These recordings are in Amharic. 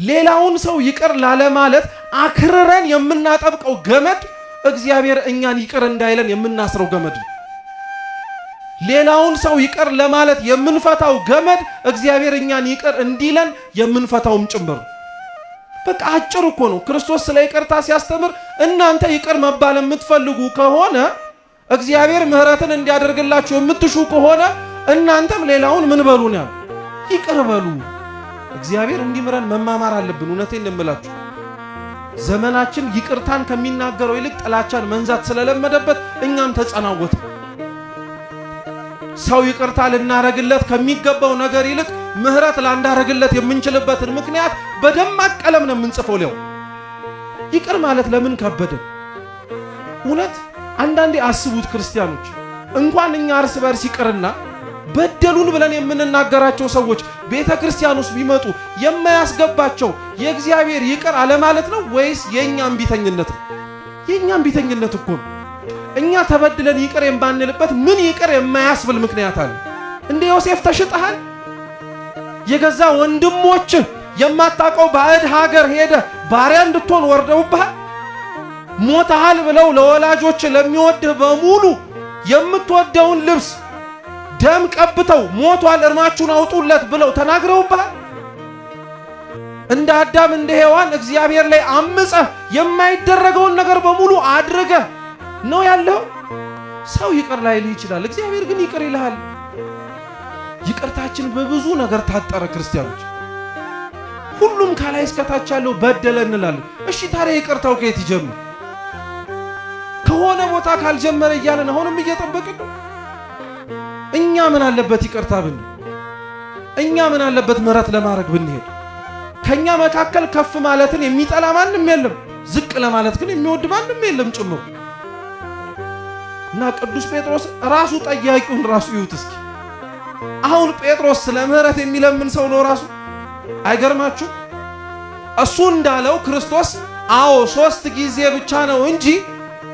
ሌላውን ሰው ይቅር ላለ ማለት አክርረን የምናጠብቀው ገመድ እግዚአብሔር እኛን ይቅር እንዳይለን የምናስረው ገመድ ነው። ሌላውን ሰው ይቅር ለማለት የምንፈታው ገመድ እግዚአብሔር እኛን ይቅር እንዲለን የምንፈታውም ጭምር። በቃ አጭር እኮ ነው። ክርስቶስ ስለ ይቅርታ ሲያስተምር እናንተ ይቅር መባል የምትፈልጉ ከሆነ እግዚአብሔር ምህረትን እንዲያደርግላችሁ የምትሹ ከሆነ እናንተም ሌላውን ምን በሉ ነው? ይቅር በሉ። እግዚአብሔር እንዲምረን መማማር አለብን። እውነቴን እንምላችሁ ዘመናችን ይቅርታን ከሚናገረው ይልቅ ጥላቻን መንዛት ስለለመደበት እኛም ተጸናወት። ሰው ይቅርታ ልናረግለት ከሚገባው ነገር ይልቅ ምህረት ላንዳረግለት የምንችልበትን ምክንያት በደማቅ ቀለም ነው የምንጽፈው። ሊያው ይቅር ማለት ለምን ከበደ? እውነት አንዳንዴ አስቡት ክርስቲያኖች፣ እንኳን እኛ እርስ በርስ ይቅርና በደሉን ብለን የምንናገራቸው ሰዎች ቤተ ክርስቲያን ውስጥ ቢመጡ የማያስገባቸው የእግዚአብሔር ይቅር አለ ማለት ነው ወይስ የኛም ቢተኝነት ነው? የኛም ቢተኝነት እኮ ነው። እኛ ተበድለን ይቅር የማንልበት ምን ይቅር የማያስብል ምክንያት አለ? እንደ ዮሴፍ ተሽጠሃል? የገዛ ወንድሞች የማታውቀው ባዕድ ሀገር ሄደ ባሪያ እንድትሆን ወርደውብሃል? ሞተሃል ብለው ለወላጆች ለሚወድህ በሙሉ የምትወደውን ልብስ ደም ቀብተው ሞቷል እርማችሁን አውጡለት ብለው ተናግረውብሃል? እንደ አዳም እንደ ሔዋን እግዚአብሔር ላይ አምፀህ የማይደረገውን ነገር በሙሉ አድርገህ ነው ያለው። ሰው ይቅር ላይልህ ይችላል፣ እግዚአብሔር ግን ይቅር ይልሃል። ይቅርታችን በብዙ ነገር ታጠረ። ክርስቲያኖች ሁሉም ከላይ እስከታች ያለው በደለ እንላለን። እሺ ታዲያ ይቅርታው ከየት ይጀምር? ከሆነ ቦታ ካልጀመረ እያለን አሁንም እየጠበቅን ነው። እኛ ምን አለበት ይቅርታ ብን? እኛ ምን አለበት ምህረት ለማድረግ ብንሄድ? ከኛ መካከል ከፍ ማለትን የሚጠላ ማንም የለም፣ ዝቅ ለማለት ግን የሚወድ ማንም የለም ጭምር። እና ቅዱስ ጴጥሮስ ራሱ ጠያቂውን ራሱ ይዩት እስኪ። አሁን ጴጥሮስ ስለ ምህረት የሚለምን ሰው ነው ራሱ። አይገርማችሁ? እሱ እንዳለው ክርስቶስ አዎ 3 ጊዜ ብቻ ነው እንጂ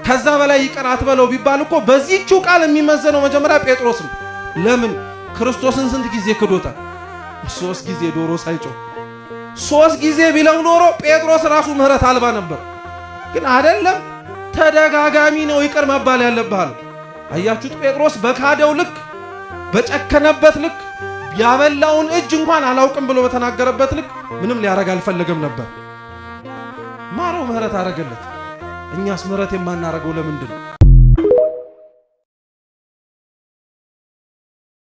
ከዛ በላይ ይቅር አትበለው ቢባል እኮ በዚህችው ቃል የሚመዘነው መጀመሪያ ጴጥሮስ ነው። ለምን? ክርስቶስን ስንት ጊዜ ክዶታል? 3 ጊዜ ዶሮ ሳይጮህ 3 ጊዜ ቢለው ኖሮ ጴጥሮስ ራሱ ምህረት አልባ ነበር። ግን አይደለም፣ ተደጋጋሚ ነው ይቅር መባል ያለብሃል። አያችሁት? ጴጥሮስ በካደው ልክ በጨከነበት ልክ ያበላውን እጅ እንኳን አላውቅም ብሎ በተናገረበት ልክ ምንም ሊያረግ አልፈለገም ነበር። ማረው፣ ምህረት አረገለት። እኛስ ምህረት የማናረገው ለምንድን ነው?